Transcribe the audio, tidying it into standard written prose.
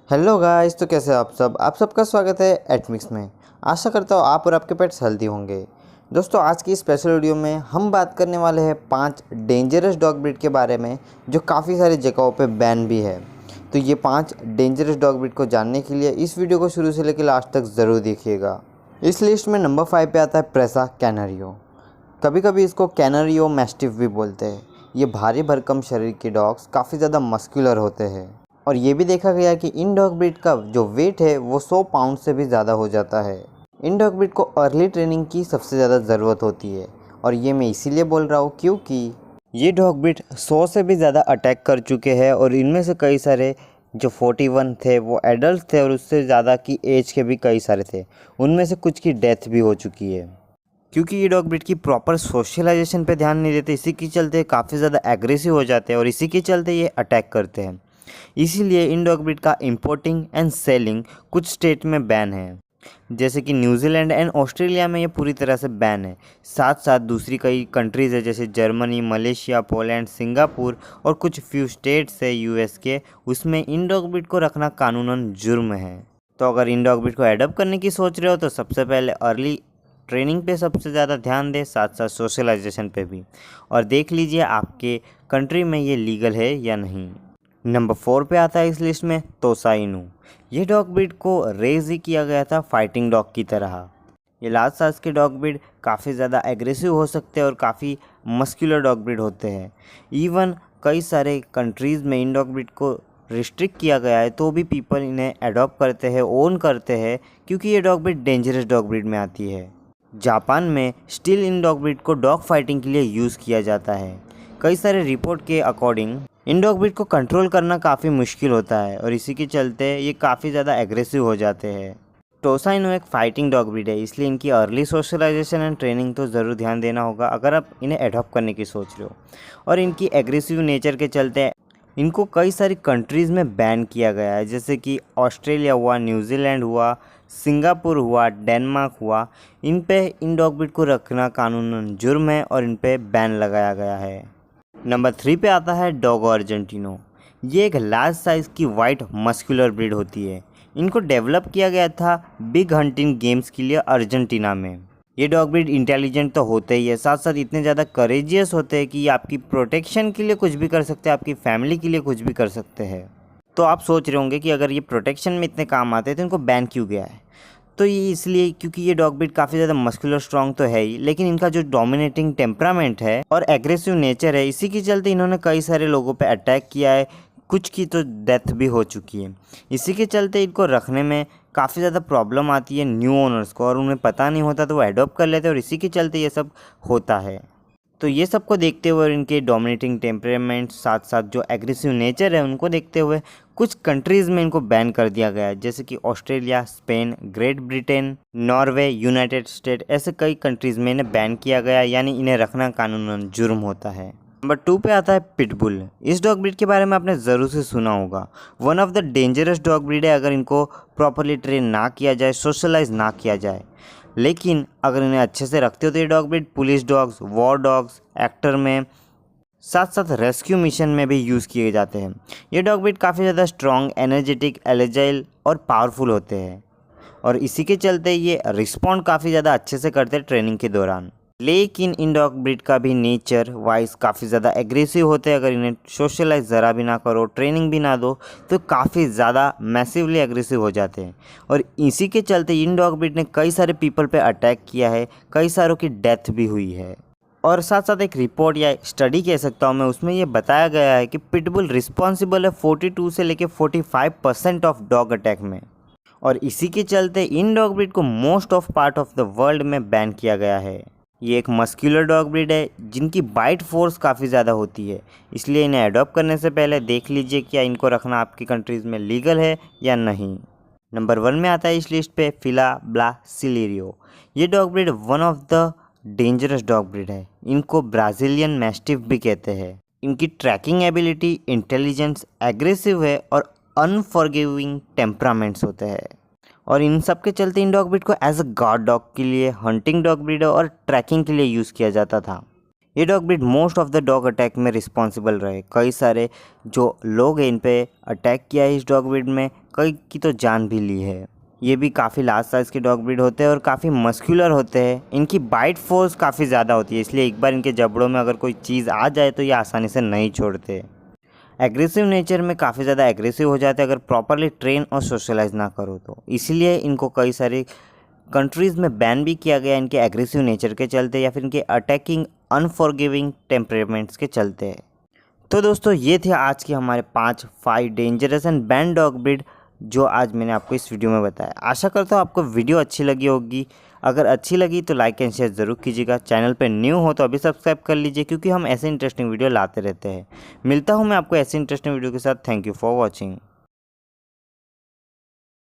Hello guys, तो कैसे हो आप सबका स्वागत है एटमिक्स में। आशा करता हूँ आप और आपके पेट्स हेल्दी होंगे। दोस्तों, आज की स्पेशल वीडियो में हम बात करने वाले हैं 5 डेंजरस डॉग ब्रीड के बारे में जो काफ़ी सारी जगहों पे बैन भी है। तो ये 5 डेंजरस डॉग ब्रीड को जानने के लिए इस वीडियो को शुरू से लेकर लास्ट तक ज़रूर देखिएगा। इस लिस्ट में नंबर 5 पे आता है प्रेसा कैनरियो। कभी कभी इसको कैनरियो मैस्टिफ भी बोलते हैं। ये भारी भरकम शरीर के डॉग्स काफ़ी ज़्यादा मस्कुलर होते हैं और ये भी देखा गया है कि इन डॉग ब्रीड का जो वेट है वो 100 पाउंड से भी ज़्यादा हो जाता है। इन डॉग ब्रीड को अर्ली ट्रेनिंग की सबसे ज़्यादा ज़रूरत होती है और ये मैं इसीलिए बोल रहा हूँ क्योंकि ये डॉग ब्रीड 100 से भी ज़्यादा अटैक कर चुके हैं और इनमें से कई सारे जो 41 थे वो एडल्ट थे और उससे ज़्यादा की एज के भी कई सारे थे। उनमें से कुछ की डेथ भी हो चुकी है क्योंकि ये डॉग ब्रीड की प्रॉपर सोशलाइजेशन पे ध्यान नहीं देते। इसी के चलते काफ़ी ज़्यादा एग्रेसिव हो जाते हैं और इसी के चलते ये अटैक करते हैं। इसीलिए इन डॉग ब्रीड का इंपोर्टिंग एंड सेलिंग कुछ स्टेट में बैन है, जैसे कि न्यूजीलैंड एंड ऑस्ट्रेलिया में ये पूरी तरह से बैन है। साथ साथ दूसरी कई कंट्रीज़ है जैसे जर्मनी, मलेशिया, पोलैंड, सिंगापुर और कुछ फ्यू स्टेट्स है यूएस के, उसमें इन डॉग ब्रीड को रखना कानूनन जुर्म है। तो अगर इन डॉग ब्रीड को एडॉप्ट करने की सोच रहे हो तो सबसे पहले अर्ली ट्रेनिंग पे सबसे ज़्यादा ध्यान दें, साथ साथ सोशलाइजेशन पे भी, और देख लीजिए आपके कंट्री में ये लीगल है या नहीं। नंबर 4 पे आता है इस लिस्ट में तोसा इनू। ये डॉग ब्रीड को रेज ही किया गया था फाइटिंग डॉग की तरह। ये लार्ज साइज के डॉग ब्रीड काफ़ी ज़्यादा एग्रेसिव हो सकते हैं और काफ़ी मस्कुलर डॉग ब्रीड होते हैं। इवन कई सारे कंट्रीज़ में इन डॉग ब्रीड को रिस्ट्रिक्ट किया गया है तो भी पीपल इन्हें अडॉप्ट करते हैं, ओन करते हैं, क्योंकि ये dog breed dangerous dog breed में आती है। जापान में स्टिल इन डॉग ब्रीड को डॉग फाइटिंग के लिए यूज़ किया जाता है। कई सारे रिपोर्ट के अकॉर्डिंग इन डॉग ब्रीड को कंट्रोल करना काफ़ी मुश्किल होता है और इसी के चलते ये काफ़ी ज़्यादा एग्रेसिव हो जाते हैं। टोसा इनू एक फाइटिंग डॉग ब्रीड है, इसलिए इनकी अर्ली सोशलाइजेशन एंड ट्रेनिंग तो ज़रूर ध्यान देना होगा अगर आप इन्हें एडॉप्ट करने की सोच रहे हो। और इनकी एग्रेसिव नेचर के चलते इनको कई सारी कंट्रीज़ में बैन किया गया है, जैसे कि ऑस्ट्रेलिया हुआ, न्यूजीलैंड हुआ, सिंगापुर हुआ, डेनमार्क हुआ। इन पे इन डॉग ब्रीड को रखना कानूनन जुर्म है और इन पे बैन लगाया गया है। नंबर 3 पे आता है डॉगो अर्जेंटिनो। ये एक लार्ज साइज़ की वाइट मस्कुलर ब्रीड होती है। इनको डेवलप किया गया था बिग हंटिंग गेम्स के लिए अर्जेंटीना में। ये डॉग ब्रीड इंटेलिजेंट तो होते ही है, साथ साथ इतने ज़्यादा करेजियस होते हैं कि ये आपकी प्रोटेक्शन के लिए कुछ भी कर सकते हैं, आपकी फैमिली के लिए कुछ भी कर सकते हैं। तो आप सोच रहे होंगे कि अगर ये प्रोटेक्शन में इतने काम आते हैं तो इनको बैन क्यों गया है। तो ये इसलिए क्योंकि ये डॉग ब्रीड काफ़ी ज़्यादा मस्कुलर स्ट्रॉन्ग तो है ही, लेकिन इनका जो डोमिनेटिंग टेम्परामेंट है और एग्रेसिव नेचर है, इसी के चलते इन्होंने कई सारे लोगों पे अटैक किया है, कुछ की तो डेथ भी हो चुकी है। इसी के चलते इनको रखने में काफ़ी ज़्यादा प्रॉब्लम आती है न्यू ओनर्स को और उन्हें पता नहीं होता तो वो एडॉप्ट कर लेते हैं और इसी के चलते ये सब होता है। तो ये सब को देखते हुए और इनके डोमिनेटिंग टेम्परामेंट साथ साथ जो एग्रेसिव नेचर है उनको देखते हुए कुछ कंट्रीज़ में इनको बैन कर दिया गया है, जैसे कि Australia, Spain, great Britain, Norway, United state, ऐसे कई कंट्रीज़ में इन्हें बैन किया गया, यानी इन्हें रखना कानूनन जुर्म होता है। नंबर 2 पे आता है पिटबुल। इस डॉग ब्रीड के बारे में आपने ज़रूर से सुना होगा। One of the dangerous dog breed है अगर इनको प्रॉपरली ट्रेन ना किया जाए, सोशलाइज ना किया जाए। लेकिन अगर इन्हें अच्छे से रखते हो तो ये dog breed police dogs, war dogs, actor में, साथ साथ रेस्क्यू मिशन में भी यूज़ किए जाते हैं। ये डॉग ब्रीड काफ़ी ज़्यादा स्ट्रॉन्ग, एनर्जेटिक, एलेजाइल और पावरफुल होते हैं और इसी के चलते ये रिस्पॉन्ड काफ़ी ज़्यादा अच्छे से करते हैं ट्रेनिंग के दौरान। लेकिन इन डॉग ब्रीड का भी नेचर वाइज काफ़ी ज़्यादा एग्रेसिव होते हैं। अगर इन्हें सोशलाइज ज़रा भी ना करो, ट्रेनिंग भी ना दो तो काफ़ी ज़्यादा मैसिवली एग्रेसिव हो जाते हैं और इसी के चलते इन डॉग ब्रीड ने कई सारे पीपल पे अटैक किया है, कई सारों की डेथ भी हुई है। और साथ साथ एक रिपोर्ट या स्टडी कह सकता हूँ मैं, उसमें ये बताया गया है कि पिटबुल रिस्पॉन्सिबल है 42 से लेकर 45% ऑफ डॉग अटैक में और इसी के चलते इन डॉग ब्रीड को most of part of the world में बैन किया गया है। ये एक मस्कुलर डॉग ब्रीड है जिनकी बाइट फोर्स काफ़ी ज़्यादा होती है, इसलिए इन्हें अडॉप्ट करने से पहले देख लीजिए क्या इनको रखना आपकी कंट्रीज़ में लीगल है या नहीं। नंबर 1 में आता है इस लिस्ट पे फिला ब्रासिलियो। ये dog breed one of the dangerous dog breed है। इनको ब्राज़ीलियन मैस्टिफ भी कहते हैं। इनकी ट्रैकिंग एबिलिटी, इंटेलिजेंस, एग्रेसिव है और अनफॉरगिविंग टेम्परामेंट्स होते हैं और इन सब के चलते इन डॉग ब्रीड को एज अ गार्ड डॉग के लिए, हंटिंग डॉग ब्रीड और ट्रैकिंग के लिए यूज़ किया जाता था। ये dog breed most of the dog attack में रिस्पॉन्सिबल रहे। कई सारे जो लोग हैं इन पे अटैक किया है इस डॉग ब्रीड में, कई की तो जान भी ली है। ये भी काफ़ी लार्ज साइज़ के डॉग ब्रीड होते हैं और काफ़ी मस्कुलर होते हैं। इनकी बाइट फोर्स काफ़ी ज़्यादा होती है, इसलिए एक बार इनके जबड़ों में अगर कोई चीज़ आ जाए तो ये आसानी से नहीं छोड़ते। एग्रेसिव नेचर में काफ़ी ज़्यादा एग्रेसिव हो जाते हैं अगर प्रॉपरली ट्रेन और सोशलाइज ना करो तो। इसीलिए इनको कई सारी कंट्रीज़ में बैन भी किया गया इनके एग्रेसिव नेचर के चलते या फिर इनके अटैकिंग अनफॉरगिविंग टेम्परेमेंट्स के चलते। तो दोस्तों ये थे आज की हमारे 5 dangerous and ban dog breed जो आज मैंने आपको इस वीडियो में बताया। आशा करता हूँ आपको वीडियो अच्छी लगी होगी। अगर अच्छी लगी तो लाइक एंड शेयर ज़रूर कीजिएगा। चैनल पर न्यू हो तो अभी सब्सक्राइब कर लीजिए, क्योंकि हम ऐसे इंटरेस्टिंग वीडियो लाते रहते हैं। मिलता हूँ मैं आपको ऐसे इंटरेस्टिंग वीडियो के साथ। Thank you for watching.